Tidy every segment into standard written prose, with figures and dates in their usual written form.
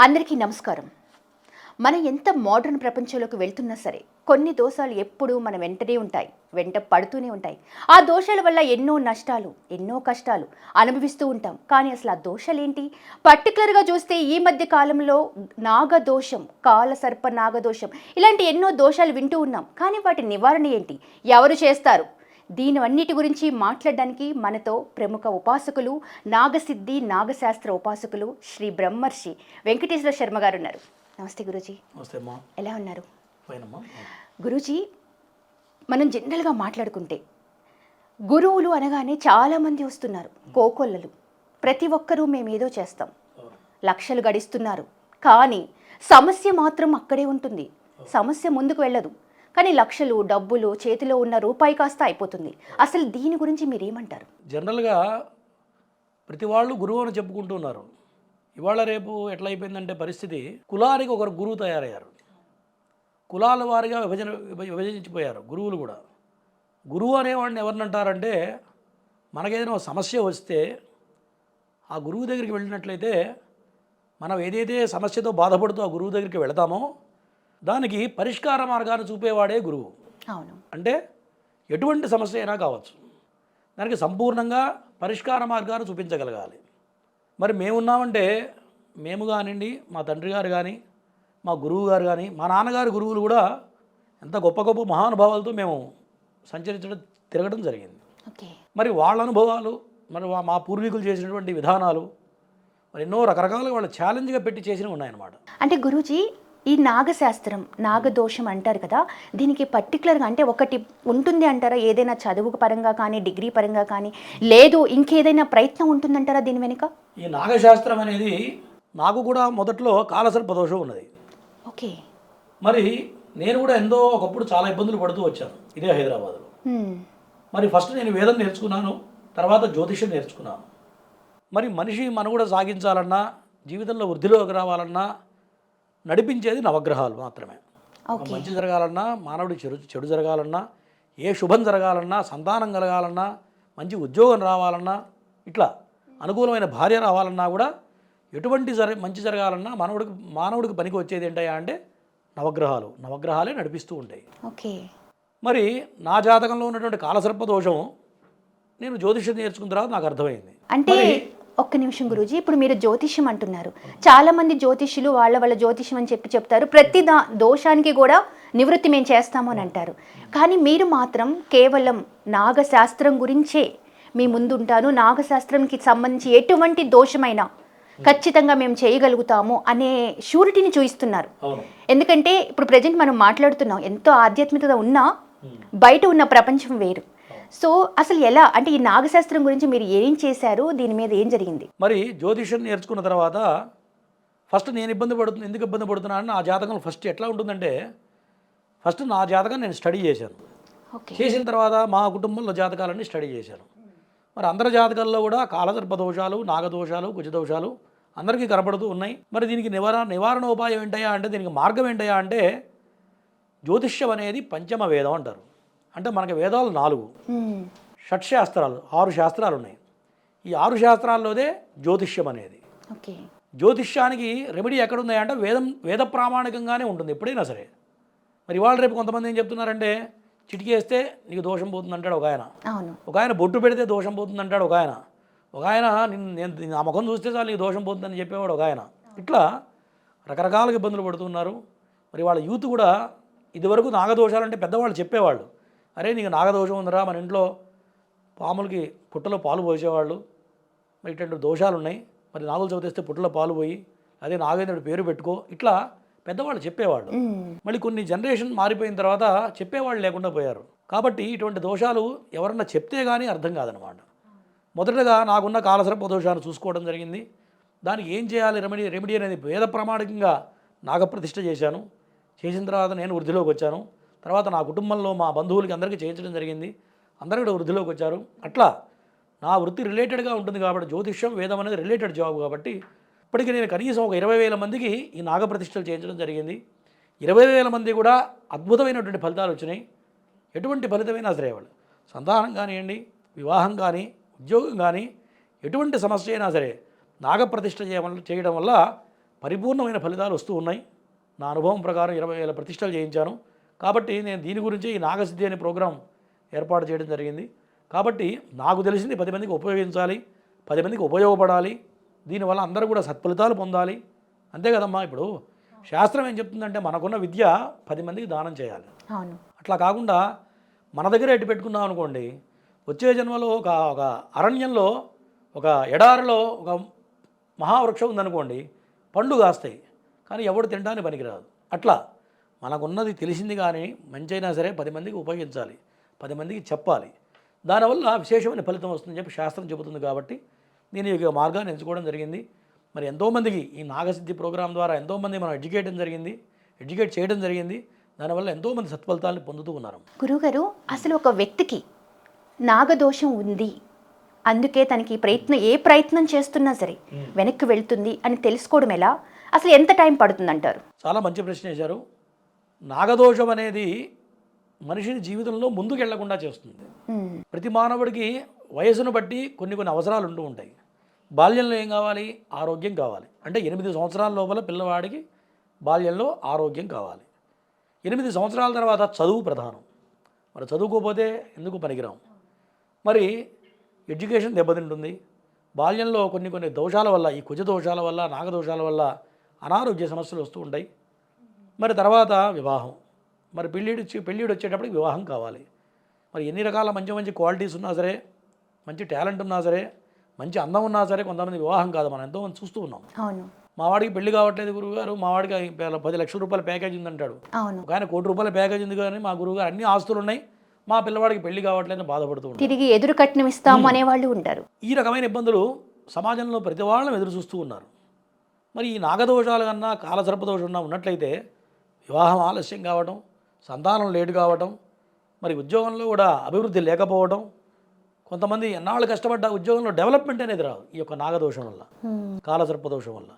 అందరికీ నమస్కారం. మనం ఎంత మోడర్న్ ప్రపంచంలోకి వెళ్తున్నా సరే, కొన్ని దోషాలు ఎప్పుడూ మన వెంటనే ఉంటాయి. వెంట పడుతూనే ఉంటాయి. ఆ దోషాల వల్ల ఎన్నో నష్టాలు, ఎన్నో కష్టాలు అనుభవిస్తూ ఉంటాం. కానీ అసలు ఆ దోషాలేంటి? పర్టికులర్‌గా చూస్తే ఈ మధ్య కాలంలో నాగదోషం, కాలసర్ప నాగదోషం ఇలాంటి ఎన్నో దోషాలు వింటూ ఉన్నాం. కానీ వాటి నివారణ ఏంటి? ఎవరు చేస్తారు? దీనివన్నిటి గురించి మాట్లాడడానికి మనతో ప్రముఖ ఉపాసకులు, నాగసిద్ధి, నాగశాస్త్ర ఉపాసకులు శ్రీ బ్రహ్మర్షి వెంకటేశ్వర శర్మ గారు ఉన్నారు. నమస్తే గురూజీ. నమస్తే అమ్మా. ఎలా ఉన్నారు? ఫైన్ అమ్మా. గురూజీ, మనం జనరల్గా మాట్లాడుకుంటే గురువులు అనగానే చాలామంది వస్తున్నారు, కోకొల్లలు. ప్రతి ఒక్కరూ మేమేదో చేస్తాం, లక్షలు గడిస్తున్నారు. కానీ సమస్య మాత్రం అక్కడే ఉంటుంది. సమస్య ముందుకు వెళ్ళదు. కానీ లక్షలు, డబ్బులు, చేతిలో ఉన్న రూపాయి కాస్త అయిపోతుంది. అసలు దీని గురించి మీరేమంటారు? జనరల్గా ప్రతి వాళ్ళు గురువు అని చెప్పుకుంటూ ఉన్నారు. ఇవాళ రేపు ఎట్లా అయిపోయిందంటే పరిస్థితి, కులానికి ఒకరు గురువు తయారయ్యారు. కులాల వారిగా విభజించిపోయారు గురువులు కూడా. గురువు అనేవాడిని ఎవరినంటారంటే, మనకేదైనా ఒక సమస్య వస్తే ఆ గురువు దగ్గరికి వెళ్ళినట్లయితే మనం ఏదైతే సమస్యతో బాధపడుతూ ఆ గురువు దగ్గరికి వెళతామో దానికి పరిష్కార మార్గాన్ని చూపేవాడే గురువు. అవును. అంటే ఎటువంటి సమస్య అయినా కావచ్చు, దానికి సంపూర్ణంగా పరిష్కార మార్గాన్ని చూపించగలగాలి. మరి మేమున్నామంటే, మేము కానివ్వండి, మా తండ్రి గారు కానీ, మా గురువు గారు కానీ, మా నాన్నగారి గురువులు కూడా ఎంత గొప్ప గొప్ప మహానుభావాలతో మేము తిరగడం జరిగింది. ఓకే. మరి వాళ్ళ అనుభవాలు, మరి మా పూర్వీకులు చేసినటువంటి విధానాలు మరి ఎన్నో రకరకాలుగా వాళ్ళు ఛాలెంజ్గా పెట్టి చేసినవి ఉన్నాయన్నమాట. అంటే గురూజీ, ఈ నాగశాస్త్రం, నాగదోషం అంటారు కదా, దీనికి పర్టికులర్గా అంటే ఒకటి ఉంటుంది అంటారా? ఏదైనా చదువు పరంగా కానీ, డిగ్రీ పరంగా కానీ, లేదు ఇంకేదైనా ప్రయత్నం ఉంటుందంటారా దీని వెనుక? ఈ నాగశాస్త్రం అనేది నాకు కూడా మొదట్లో కాలసర్ప దోషం ఉన్నది. ఓకే. మరి నేను కూడా ఎంతో ఒకప్పుడు చాలా ఇబ్బందులు పడుతూ వచ్చాను ఇదే హైదరాబాద్లో. మరి ఫస్ట్ నేను వేదం నేర్చుకున్నాను, తర్వాత జ్యోతిష్యం నేర్చుకున్నాను. మరి మనిషి మనుగడ సాగించాలన్నా, జీవితంలో వృద్ధిలోకి రావాలన్నా నడిపించేది నవగ్రహాలు మాత్రమే. మంచి జరగాలన్నా, మానవుడి చెడు జరగాలన్నా, ఏ శుభం జరగాలన్నా, సంతానం కలగాలన్నా, మంచి ఉద్యోగం రావాలన్నా, ఇట్లా అనుకూలమైన భార్య రావాలన్నా కూడా ఎటువంటి మంచి జరగాలన్నా మానవుడికి పనికి వచ్చేది ఏంటయ్యా అంటే నవగ్రహాలే నడిపిస్తూ ఉంటాయి. ఓకే. మరి నా జాతకంలో ఉన్నటువంటి కాలసర్ప దోషం నేను జ్యోతిష్యం నేర్చుకున్న తర్వాత నాకు అర్థమైంది. అంటే ఒక్క నిమిషం గురూజీ, ఇప్పుడు మీరు జ్యోతిష్యం అంటున్నారు. చాలా మంది జ్యోతిష్యులు వాళ్ళ జ్యోతిష్యం అని చెప్తారు. ప్రతి దోషానికి కూడా నివృత్తి మేము చేస్తాము అని అంటారు. కానీ మీరు మాత్రం కేవలం నాగశాస్త్రం గురించే మీ ముందుంటాను, నాగశాస్త్రంకి సంబంధించి ఎటువంటి దోషమైనా ఖచ్చితంగా మేము చేయగలుగుతాము అనే షూరిటీని చూపిస్తున్నారు. ఎందుకంటే ఇప్పుడు ప్రజెంట్ మనం మాట్లాడుతున్నాం, ఎంతో ఆధ్యాత్మికత ఉన్నా బయట ఉన్న ప్రపంచం వేరు. సో అసలు ఎలా, అంటే ఈ నాగశాస్త్రం గురించి మీరు ఏం చేశారు, దీని మీద ఏం జరిగింది? మరి జ్యోతిష్యం నేర్చుకున్న తర్వాత ఫస్ట్ నేను ఎందుకు ఇబ్బంది పడుతున్నాను, నా జాతకం ఫస్ట్ ఎట్లా ఉంటుందంటే, ఫస్ట్ నా జాతకం నేను స్టడీ చేశాను. చేసిన తర్వాత మా కుటుంబంలో జాతకాలన్నీ స్టడీ చేశాను. మరి అందరి జాతకాల్లో కూడా కాలసర్ప దోషాలు, నాగదోషాలు, కుజదోషాలు అందరికీ కనపడుతూ ఉన్నాయి. మరి దీనికి నివారణ ఉపాయం ఏంటయ్యా అంటే, దీనికి మార్గం ఏంటయ్యా అంటే, జ్యోతిష్యం అనేది పంచమ వేదం అంటారు. అంటే మనకి వేదాలు 4, షట్శాస్త్రాలు 6 శాస్త్రాలు ఉన్నాయి. ఈ 6 శాస్త్రాల్లోదే జ్యోతిష్యం అనేది. జ్యోతిష్యానికి రెమెడీ ఎక్కడున్నాయి అంటే వేద ప్రామాణికంగానే ఉంటుంది ఎప్పుడైనా సరే. మరి ఇవాళ రేపు కొంతమంది ఏం చెప్తున్నారంటే, చిటికేస్తే నీకు దోషం పోతుంది అంటాడు ఒక ఆయన, ఒక ఆయన బొట్టు పెడితే దోషం పోతుంది అంటాడు ఒక ఆయన నేను నా ముఖం చూస్తే చాలు నీకు దోషం పోతుందని చెప్పేవాడు ఒక ఆయన. ఇట్లా రకరకాలుగా ఇబ్బందులు పడుతున్నారు. మరి వాళ్ళ యూత్ కూడా ఇదివరకు నాగదోషాలంటే పెద్దవాళ్ళు చెప్పేవాళ్ళు, అరే నీకు నాగదోషం ఉందిరా, మన ఇంట్లో పాములకి పుట్టలో పాలు పోసేవాళ్ళు, మరి ఇట్లాంటి దోషాలు ఉన్నాయి, మరి నాగులు చవితేస్తే పుట్టలో పాలు పోయి అదే నాగేంద్రుడి పేరు పెట్టుకో, ఇట్లా పెద్దవాళ్ళు చెప్పేవాళ్ళు. మళ్ళీ కొన్ని జనరేషన్ మారిపోయిన తర్వాత చెప్పేవాళ్ళు లేకుండా పోయారు. కాబట్టి ఇటువంటి దోషాలు ఎవరన్నా చెప్తే కానీ అర్థం కాదనమాట. మొదటగా నాకున్న కాలసర్ప దోషాన్ని చూసుకోవడం జరిగింది. దానికి ఏం చేయాలి రెమెడీ అనేది వేద ప్రామాణికంగా నాగప్రతిష్ఠ చేశాను. చేసిన తర్వాత నేను వృద్ధిలోకి వచ్చాను. తర్వాత నా కుటుంబంలో మా బంధువులకి అందరికీ చేయించడం జరిగింది. అందరూ కూడా వృద్ధిలోకి వచ్చారు. అట్లా నా వృత్తి రిలేటెడ్గా ఉంటుంది కాబట్టి, జ్యోతిష్యం వేదం అనేది రిలేటెడ్ జాబ్ కాబట్టి, ఇప్పటికీ నేను కనీసం ఒక 20,000 మందికి ఈ నాగప్రతిష్ఠలు చేయించడం జరిగింది. 20,000 మంది కూడా అద్భుతమైనటువంటి ఫలితాలు వచ్చినాయి. ఎటువంటి ఫలితమైనా సరే, వాళ్ళు సంతానం కానివ్వండి, వివాహం కానీ, ఉద్యోగం కానీ, ఎటువంటి సమస్య అయినా సరే నాగప్రతిష్ఠ చేయడం వల్ల పరిపూర్ణమైన ఫలితాలు వస్తూ ఉన్నాయి. నా అనుభవం ప్రకారం 20,000 ప్రతిష్టలు చేయించాను. కాబట్టి నేను దీని గురించి ఈ నాగసిద్ధి అనే ప్రోగ్రాం ఏర్పాటు చేయడం జరిగింది. కాబట్టి నాకు తెలిసింది 10 మందికి ఉపయోగించాలి, 10 మందికి ఉపయోగపడాలి, దీనివల్ల అందరూ కూడా సత్ఫలితాలు పొందాలి. అంతే కదమ్మా. ఇప్పుడు శాస్త్రం ఏం చెప్తుందంటే మనకున్న విద్య 10 మందికి దానం చేయాలి. అవును. అట్లా కాకుండా మన దగ్గర ఎట్టి పెట్టుకున్నాం అనుకోండి, వచ్చే జన్మలో ఒక అరణ్యంలో ఒక ఎడారిలో ఒక మహావృక్షం ఉందనుకోండి, పండు కాస్తాయి కానీ ఎవడు తినడానికి పనికిరాదు. అట్లా మనకున్నది తెలిసింది కానీ మంచి అయినా సరే 10 మందికి ఉపయోగించాలి, 10 మందికి చెప్పాలి. దానివల్ల విశేషమైన ఫలితం వస్తుందని చెప్పి శాస్త్రం చెబుతుంది. కాబట్టి నేను ఈ మార్గాన్ని ఎంచుకోవడం జరిగింది. మరి ఎంతోమందికి ఈ నాగసిద్ధి ప్రోగ్రాం ద్వారా ఎంతోమంది మనం ఎడ్యుకేట్ చేయడం జరిగింది. దానివల్ల ఎంతోమంది సత్ఫలితాలను పొందుతూ ఉన్నారు. గురుగారు, అసలు ఒక వ్యక్తికి నాగదోషం ఉంది, అందుకే తనకి ఏ ప్రయత్నం చేస్తున్నా సరే వెనక్కి వెళ్తుంది అని తెలుసుకోవడం ఎలా? అసలు ఎంత టైం పడుతుంది అంటారు? చాలా మంచి ప్రశ్న వేశారు. నాగదోషం అనేది మనిషిని జీవితంలో ముందుకు వెళ్లకుండా చేస్తుంది. ప్రతి మానవుడికి వయసును బట్టి కొన్ని అవసరాలు ఉంటూ ఉంటాయి. బాల్యంలో ఏం కావాలి? ఆరోగ్యం కావాలి. అంటే 8 సంవత్సరాల లోపల పిల్లవాడికి బాల్యంలో ఆరోగ్యం కావాలి. 8 సంవత్సరాల తర్వాత చదువు ప్రధానం. మరి చదువుకోకపోతే ఎందుకు పనికిరాం. మరి ఎడ్యుకేషన్ దెబ్బతింటుంది. బాల్యంలో కొన్ని దోషాల వల్ల, ఈ కుజ దోషాల వల్ల, నాగదోషాల వల్ల అనారోగ్య సమస్యలు వస్తూ ఉంటాయి. మరి తర్వాత వివాహం, మరి పెళ్ళిడు వచ్చేటప్పటికి వివాహం కావాలి. మరి ఎన్ని రకాల మంచి క్వాలిటీస్ ఉన్నా సరే, మంచి టాలెంట్ ఉన్నా సరే, మంచి అందం ఉన్నా సరే కొంతమంది వివాహం కాదు. మనం ఎంతోమంది చూస్తూ ఉన్నాం. అవును. మా వాడికి పెళ్లి కావట్లేదు గురువుగారు, మా వాడికి 10 లక్షల రూపాయల ప్యాకేజ్ ఉందంటాడు. ఒక ఆయన 1 కోటి రూపాయల ప్యాకేజ్ ఉంది కానీ మా గురువుగారు అన్ని ఆస్తులు ఉన్నాయి, మా పిల్లవాడికి పెళ్లి కావట్లేదని బాధపడుతూ ఉంటారు. తిరిగి ఎదురు కట్నం ఇస్తాము అనేవాళ్ళు ఉంటారు. ఈ రకమైన ఇబ్బందులు సమాజంలో ప్రతి వాళ్ళని ఎదురు చూస్తూ ఉన్నారు. మరి ఈ నాగదోషాలు కన్నా కాలసర్పదోషం ఉన్నట్లయితే వివాహం ఆలస్యం కావడం, సంతానం లేటు కావడం, మరి ఉద్యోగంలో కూడా అభివృద్ధి లేకపోవడం, కొంతమంది ఎన్నాళ్ళు కష్టపడ్డ ఉద్యోగంలో డెవలప్మెంట్ అనేది రాదు ఈ యొక్క నాగదోషం వల్ల, కాలసర్పదోషం వల్ల.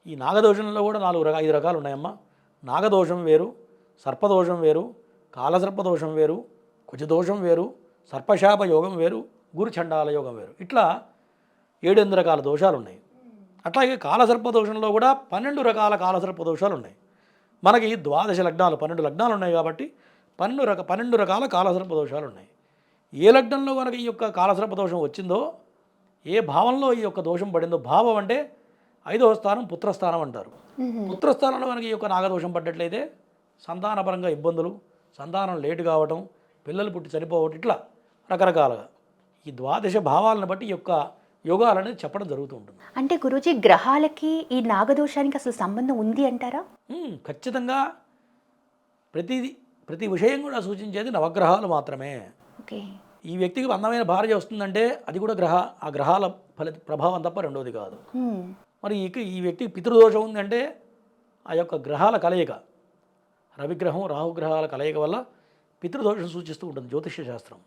ఈ నాగదోషంలో కూడా 5 రకాలు ఉన్నాయమ్మా. నాగదోషం వేరు, సర్పదోషం వేరు, కాలసర్పదోషం వేరు, కుజదోషం వేరు, సర్పశాప యోగం వేరు, గురుచండాల యోగం వేరు. ఇట్లా 7 రకాల దోషాలు ఉన్నాయి. అట్లాగే కాలసర్పదోషంలో కూడా 12 రకాల కాలసర్పదోషాలు ఉన్నాయి. మనకి 12 లగ్నాలు 12 లగ్నాలు ఉన్నాయి కాబట్టి 12 రకాల కాలసర్పదోషాలు ఉన్నాయి. ఏ లగ్నంలో కనుక ఈ యొక్క కాలసర్పదోషం వచ్చిందో, ఏ భావంలో ఈ యొక్క దోషం పడిందో, భావం అంటే 5వ స్థానం పుత్రస్థానం అంటారు. పుత్రస్థానంలో కనుక ఈ యొక్క నాగదోషం పడ్డట్లయితే సంతానపరంగా ఇబ్బందులు, సంతానం లేటు కావటం, పిల్లలు పుట్టి చనిపోవటం, ఇట్లా రకరకాలుగా ఈ 12 భావాలను బట్టి ఈ యొక్క యోగాలనేది చెప్పడం జరుగుతూ ఉంటుంది. అంటే గురూజీ, గ్రహాలకి ఈ నాగదోషానికి అసలు సంబంధం ఉంది అంటారా? ఖచ్చితంగా ప్రతి విషయం కూడా సూచించేది నవగ్రహాలు మాత్రమే. ఓకే. ఈ వ్యక్తికి అందమైన భార్య వస్తుందంటే అది కూడా ఆ గ్రహాల ప్రభావం తప్ప రెండోది కాదు. మరి ఈ వ్యక్తికి పితృదోషం ఉందంటే ఆ యొక్క గ్రహాల కలయిక, రవిగ్రహం రాహుగ్రహాల కలయిక వల్ల పితృదోషం సూచిస్తూ ఉంటుంది జ్యోతిష్య శాస్త్రం.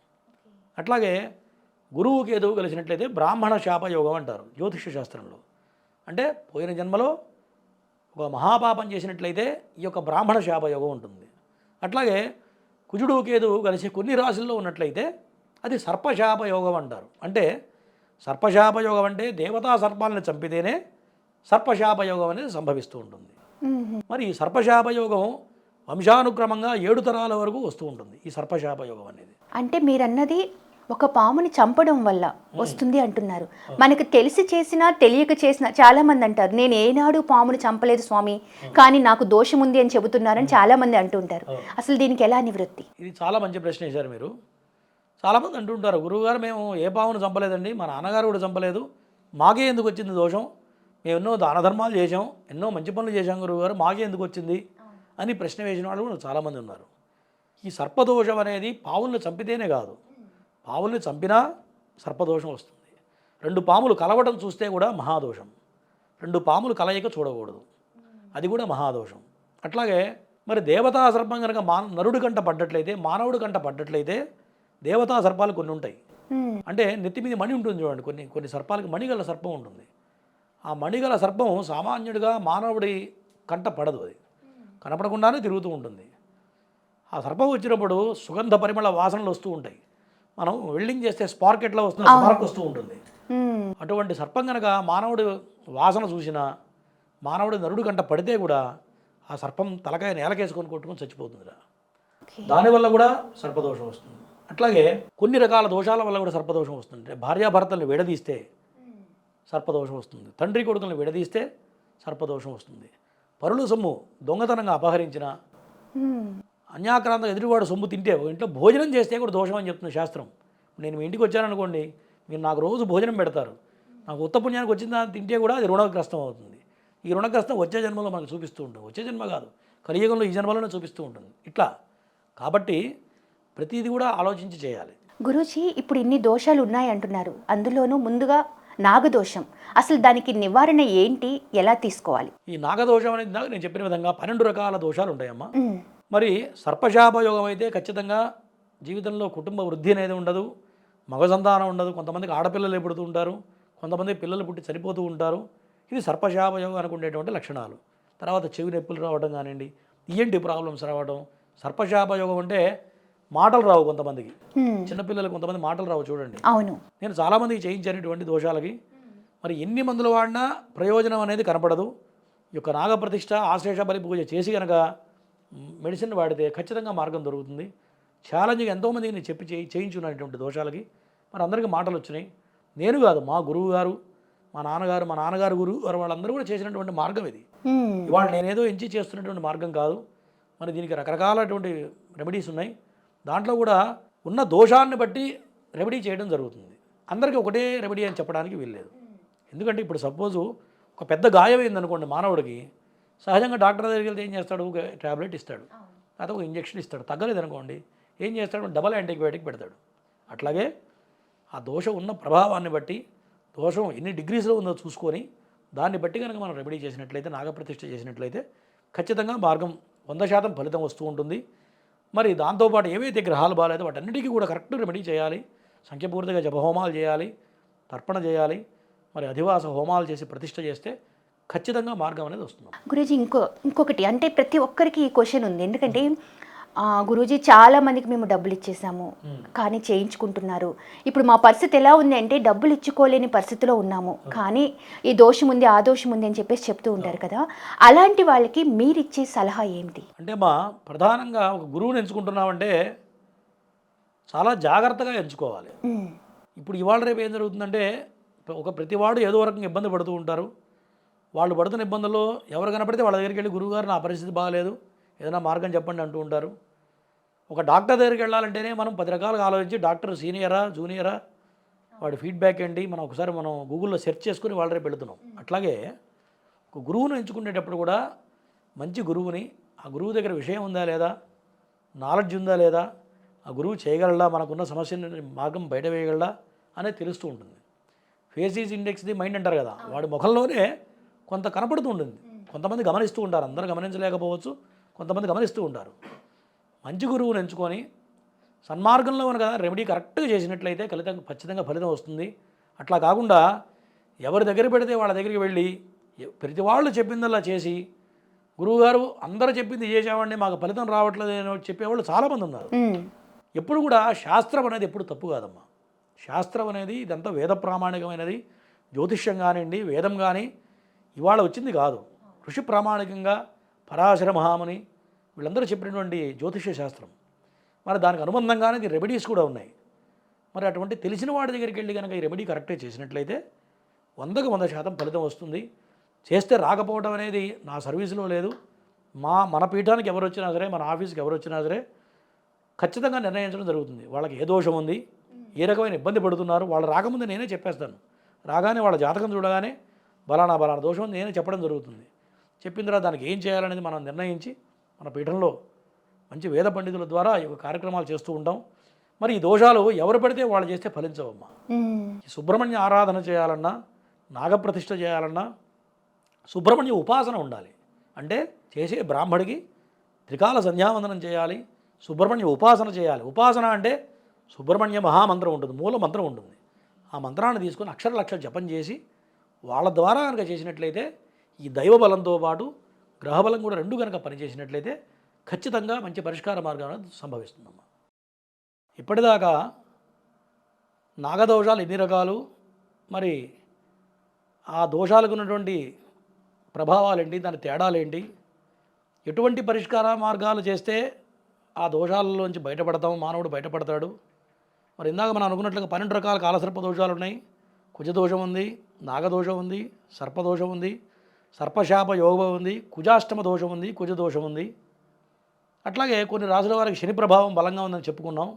అట్లాగే గురువు కేతువు కలిసినట్లయితే బ్రాహ్మణ శాప యోగం అంటారు జ్యోతిష్య శాస్త్రంలో. అంటే పోయిన జన్మలో ఒక మహాపాపం చేసినట్లయితే ఈ యొక్క బ్రాహ్మణ శాప యోగం ఉంటుంది. అట్లాగే కుజుడు కేతువు కలిసి కొన్ని రాశుల్లో ఉన్నట్లయితే అది సర్పశాప యోగం అంటారు. అంటే సర్పశాప యోగం అంటే దేవతా సర్పాలను చంపితేనే సర్పశాప యోగం అనేది సంభవిస్తూ ఉంటుంది. మరి ఈ సర్పశాప యోగం వంశానుక్రమంగా 7 తరాల వరకు వస్తూ ఉంటుంది ఈ సర్పశాప యోగం అనేది. అంటే మీరన్నది ఒక పాముని చంపడం వల్ల వస్తుంది అంటున్నారు. మనకు తెలిసి చేసినా తెలియక చేసినా, చాలా మంది అంటారు నేను ఏనాడు పాముని చంపలేదు స్వామి, కానీ నాకు దోషం ఉంది అని చెబుతున్నారని చాలా మంది అంటుంటారు. అసలు దీనికి ఎలా నివృత్తి? ఇది చాలా మంచి ప్రశ్న వేశారు మీరు. చాలామంది అంటుంటారు, గురువుగారు మేము ఏ పామును చంపలేదండి, మా నాన్నగారు కూడా చంపలేదు, మాకే ఎందుకు వచ్చింది దోషం, మేము ఎన్నో దాన ధర్మాలు చేసాం, ఎన్నో మంచి పనులు చేశాం గురువుగారు, మాకే ఎందుకు వచ్చింది అని ప్రశ్న వేసిన వాళ్ళు కూడా చాలామంది ఉన్నారు. ఈ సర్పదోషం అనేది పావులను చంపితేనే కాదు, పావుల్ని చంపినా సర్పదోషం వస్తుంది. 2 పాములు కలవడం చూస్తే కూడా మహాదోషం. 2 పాములు కలయిక చూడకూడదు, అది కూడా మహాదోషం. అట్లాగే మరి దేవతా సర్పం కనుక నరుడి కంట పడ్డట్లయితే, మానవుడి కంట పడ్డట్లయితే దేవతా సర్పాలు కొన్ని ఉంటాయి. అంటే నెత్తి మీద మణి ఉంటుంది చూడండి, కొన్ని సర్పాలకి మణిగల సర్పం ఉంటుంది. ఆ మణిగల సర్పం సామాన్యుడిగా మానవుడి కంట పడదు, అది కనపడకుండానే తిరుగుతూ ఉంటుంది. ఆ సర్పం వచ్చినప్పుడు సుగంధ పరిమళ వాసనలు వస్తూ ఉంటాయి. మనం వెల్డింగ్ చేస్తే స్పార్క్ ఎట్లా వస్తుందో స్పార్క్ వస్తూ ఉంటుంది. అటువంటి సర్పం కనుక మానవుడి వాసన చూసినా, మానవుడు నరుడు కంట పడితే కూడా ఆ సర్పం తలకాయ నేలకేసుకొని కొట్టుకొని చచ్చిపోతుందిరా. ఓకే. దానివల్ల కూడా సర్పదోషం వస్తుంది. అట్లాగే కొన్ని రకాల దోషాల వల్ల కూడా సర్పదోషం వస్తుంది. భార్యాభర్తలను విడదీస్తే సర్పదోషం వస్తుంది. తండ్రి కొడుకులను విడదీస్తే సర్పదోషం వస్తుంది. పరుల సొమ్ము దొంగతనంగా అపహరించిన, మ్మ్. అన్యాక్రాంతంగా ఎదుటివాడు సొమ్ము తింటే, ఒక ఇంట్లో భోజనం చేస్తే కూడా దోషం అని చెప్తుంది శాస్త్రం. నేను మీ ఇంటికి వచ్చాననుకోండి, మీరు నాకు రోజు భోజనం పెడతారు, నాకు ఉత్తపుణ్యానికి వచ్చిందా తింటే కూడా అది రుణగ్రస్తం అవుతుంది. ఈ రుణగ్రస్తం వచ్చే జన్మలో మనకు చూపిస్తూ ఉంటుంది. వచ్చే జన్మ కాదు, కలియుగంలో ఈ జన్మలోనే చూపిస్తూ ఉంటుంది. ఇట్లా కాబట్టి ప్రతిదీ కూడా ఆలోచించి చేయాలి. గురూజీ, ఇప్పుడు ఇన్ని దోషాలు ఉన్నాయి అంటున్నారు, అందులోనూ ముందుగా నాగదోషం. అసలు దానికి నివారణ ఏంటి, ఎలా తీసుకోవాలి? ఈ నాగదోషం అనేది ఇందాక నేను చెప్పిన విధంగా 12 రకాల దోషాలు ఉంటాయమ్మా. మ్మ్. మరి సర్పశాపయోగం అయితే ఖచ్చితంగా జీవితంలో కుటుంబ వృద్ధి అనేది ఉండదు, మగ సంతానం ఉండదు, కొంతమందికి ఆడపిల్లలు పుడుతూ ఉంటారు, కొంతమంది పిల్లలు పుట్టి చనిపోతూ ఉంటారు. ఇది సర్పశాపయోగానికి ఉండేటువంటి లక్షణాలు. తర్వాత చెవి నొప్పులు రావడం కానివ్వండి, ఈఎన్టీ ప్రాబ్లమ్స్ రావడం. సర్పశాపయోగం అంటే మాటలు రావు కొంతమందికి, మ్మ్. చిన్నపిల్లలు కొంతమంది మాటలు రావు చూడండి. అవును. నేను చాలామందికి చేయించేటువంటి దోషాలకి మరి ఎన్ని మందులు వాడినా ప్రయోజనం అనేది కనపడదు. ఈ యొక్క నాగప్రతిష్ఠ ఆశ్లేష బలి పూజ చేసి కనుక మెడిసిన్ వాడితే ఖచ్చితంగా మార్గం దొరుకుతుంది. ఛాలెంజ్గా ఎంతోమందికి నేను చెప్పి చేయించున్నటువంటి దోషాలకి మరి అందరికీ మాటలు వచ్చినాయి. నేను కాదు, మా గురువు గారు, మా నాన్నగారు గురువు గారు వాళ్ళందరూ కూడా చేసినటువంటి మార్గం ఇది. మ్మ్. ఇవాళ నేనేదో ఎంచి చేస్తున్నటువంటి మార్గం కాదు. మరి దీనికి రకరకాలటువంటి రెమెడీస్ ఉన్నాయి. దాంట్లో కూడా ఉన్న దోషాన్ని బట్టి రెమెడీ చేయడం జరుగుతుంది. అందరికీ ఒకటే రెమెడీ అని చెప్పడానికి వీల్లేదు. ఎందుకంటే ఇప్పుడు సపోజు ఒక పెద్ద గాయం అయిందనుకోండి మానవుడికి, సహజంగా డాక్టర్ దగ్గరికి వెళ్తే ఏం చేస్తాడు, ఒక ట్యాబ్లెట్ ఇస్తాడు, లేదా ఒక ఇంజెక్షన్ ఇస్తాడు. తగ్గలేదనుకోండి ఏం చేస్తాడు, డబల్ యాంటీబయాటిక్ పెడతాడు. అట్లాగే ఆ దోషం ఉన్న ప్రభావాన్ని బట్టి, దోషం ఎన్ని డిగ్రీస్లో ఉందో చూసుకొని దాన్ని బట్టి కనుక మనం రెమెడీ చేసినట్లయితే, నాగప్రతిష్ఠ చేసినట్లయితే ఖచ్చితంగా మార్గం 100% ఫలితం వస్తూ ఉంటుంది. మరి దాంతోపాటు ఏవైతే గ్రహాలు బాగాలేదో వాటన్నిటికీ కూడా కరెక్ట్ రెమెడీ చేయాలి. సంఖ్యపూర్తిగా జపహోమాలు చేయాలి, తర్పణ చేయాలి, మరి అధివాస హోమాలు చేసి ప్రతిష్ఠ చేస్తే ఖచ్చితంగా మార్గం అనేది వస్తుంది. గురూజీ, ఇంకొకటి అంటే ప్రతి ఒక్కరికి ఈ క్వశ్చన్ ఉంది. ఎందుకంటే గురూజీ, చాలా మందికి మేము డబ్బులు ఇచ్చేసాము కానీ చేయించుకుంటున్నారు. ఇప్పుడు మా పరిస్థితి ఎలా ఉంది అంటే డబ్బులు ఇచ్చుకోలేని పరిస్థితిలో ఉన్నాము, కానీ ఈ దోషం ఉంది, ఆ దోషం ఉంది అని చెప్పేసి చెప్తూ ఉంటారు కదా. అలాంటి వాళ్ళకి మీరు ఇచ్చే సలహా ఏంటి? అంటే ప్రధానంగా ఒక గురువుని ఎంచుకుంటున్నామంటే చాలా జాగ్రత్తగా ఎంచుకోవాలి. మ్మ్. ఇప్పుడు ఇవాళ రేపు ఏం జరుగుతుందంటే ప్రతివాడు ఏదో రకంగా ఇబ్బంది పడుతూ ఉంటారు. వాళ్ళు పడుతున్న ఇబ్బందుల్లో ఎవరు కనపడితే వాళ్ళ దగ్గరికి వెళ్ళి గురువుగారు నా పరిస్థితి బాగాలేదు, ఏదైనా మార్గం చెప్పండి అంటూ ఉంటారు. ఒక డాక్టర్ దగ్గరికి వెళ్ళాలంటేనే మనం 10 రకాలుగా ఆలోచించి డాక్టర్ సీనియరా జూనియరా, వాడి ఫీడ్బ్యాక్ ఏంటి, ఒకసారి మనం గూగుల్లో సెర్చ్ చేసుకుని వాళ్ళ రేపు వెళుతున్నాం. అట్లాగే ఒక గురువును ఎంచుకునేటప్పుడు కూడా మంచి గురువుని, ఆ గురువు దగ్గర విషయం ఉందా లేదా, నాలెడ్జ్ ఉందా లేదా, ఆ గురువు చేయగలడా, మనకున్న సమస్యని మార్గం బయట వేయగలడా అనేది తెలుస్తూ ఉంటుంది. Face is index the mind అంటారు కదా, వాడి ముఖంలోనే కొంత కనపడుతూ ఉంటుంది. కొంతమంది గమనిస్తూ ఉంటారు, అందరూ గమనించలేకపోవచ్చు, కొంతమంది గమనిస్తూ ఉంటారు. మంచి గురువుని ఎంచుకొని సన్మార్గంలో కనుక రెమెడీ కరెక్ట్గా చేసినట్లయితే ఖచ్చితంగా ఫలితం వస్తుంది. అట్లా కాకుండా ఎవరి దగ్గర పెడితే వాళ్ళ దగ్గరికి వెళ్ళి ప్రతి వాళ్ళు చెప్పిందల్లా చేసి, గురువుగారు అందరూ చెప్పింది చేసామండి మాకు ఫలితం రావట్లేదు అని చెప్పేవాళ్ళు చాలామంది ఉన్నారు. మ్మ్. ఎప్పుడు కూడా శాస్త్రం అనేది ఎప్పుడు తప్పు కాదమ్మా. శాస్త్రం అనేది ఇదంతా వేద ప్రామాణికమైనది. జ్యోతిష్యం కానివ్వండి, వేదం కానీ ఇవాళ వచ్చింది కాదు. ఋషి ప్రామాణికంగా పరాశర మహాముని వీళ్ళందరూ చెప్పినటువంటి జ్యోతిష్య శాస్త్రం. మరి దానికి అనుబంధంగానే ఈ రెమెడీస్ కూడా ఉన్నాయి. మరి అటువంటి తెలిసిన వాడి దగ్గరికి వెళ్ళి కనుక ఈ రెమెడీ కరెక్ట్గా చేసినట్లయితే 100కి 100% ఫలితం వస్తుంది. చేస్తే రాకపోవడం అనేది నా సర్వీసులో లేదు. మన పీఠానికి ఎవరు వచ్చినా సరే, మన ఆఫీస్కి ఎవరు వచ్చినా సరే ఖచ్చితంగా నిర్ణయించడం జరుగుతుంది. వాళ్ళకి ఏ దోషం ఉంది, ఏ రకమైన ఇబ్బంది పడుతున్నారు, వాళ్ళు రాకముందే నేనే చెప్పేస్తాను. రాగానే వాళ్ళ జాతకం చూడగానే బలానా దోషం ఉంది నేనే చెప్పడం జరుగుతుంది. చెప్పిన తర్వాత దానికి ఏం చేయాలనేది మనం నిర్ణయించి మన పీఠంలో మంచి వేద పండితుల ద్వారా ఈ కార్యక్రమాలు చేస్తూ ఉంటాం. మరి ఈ దోషాలు ఎవరు పడితే వాళ్ళు చేస్తే ఫలించవమ్మా. ఈ సుబ్రహ్మణ్య ఆరాధన చేయాలన్నా, నాగప్రతిష్ఠ చేయాలన్నా సుబ్రహ్మణ్య ఉపాసన ఉండాలి. అంటే చేసే బ్రాహ్మడికి త్రికాల సంధ్యావందనం చేయాలి, సుబ్రహ్మణ్య ఉపాసన చేయాలి. ఉపాసన అంటే సుబ్రహ్మణ్య మహామంత్రం ఉంటుంది, మూల మంత్రం ఉంటుంది. ఆ మంత్రాన్ని తీసుకొని అక్షర జపం చేసి వాళ్ళ ద్వారా కనుక చేసినట్లయితే ఈ దైవ బలంతో పాటు గ్రహబలం కూడా రెండు కనుక పనిచేసినట్లయితే ఖచ్చితంగా మంచి పరిష్కార మార్గం అనేది సంభవిస్తుందమ్మా. ఇప్పటిదాకా నాగదోషాలు ఎన్ని రకాలు, మరి ఆ దోషాలకు ఉన్నటువంటి ప్రభావాలేంటి, దాని తేడాలేంటి, ఎటువంటి పరిష్కార మార్గాలు చేస్తే ఆ దోషాలలోంచి బయటపడతాం, మానవుడు బయటపడతాడు. మరి ఇందాక మనం అనుకున్నట్లుగా 12 రకాల కాలసర్ప దోషాలు ఉన్నాయి. కుజదోషం ఉంది, నాగదోషం ఉంది, సర్పదోషం ఉంది, సర్పశాప యోగం ఉంది, కుజాష్టమ దోషం ఉంది, కుజదోషం ఉంది. అట్లాగే కొన్ని రాసుల వారికి శని ప్రభావం బలంగా ఉందని చెప్పుకున్నాం.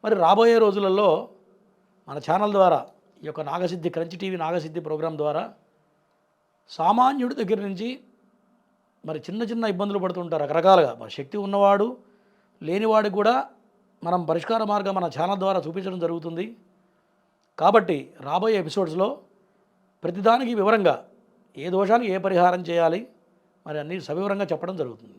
మరి రాబోయే రోజులలో మన ఛానల్ ద్వారా ఈ యొక్క నాగసిద్ధి క్రంచి టీవీ నాగసిద్ధి ప్రోగ్రాం ద్వారా సామాన్యుడి దగ్గర నుంచి మరి చిన్న చిన్న ఇబ్బందులు పడుతుంటారు రకరకాలుగా. మరి శక్తి ఉన్నవాడు లేనివాడికి కూడా మనం పరిష్కార మార్గం మన ఛానల్ ద్వారా చూపించడం జరుగుతుంది. కాబట్టి రాబోయే ఎపిసోడ్స్లో ప్రతిదానికి వివరంగా ఏ దోషానికి ఏ పరిహారం చేయాలి మరి అన్నీ సవివరంగా చెప్పడం జరుగుతుంది.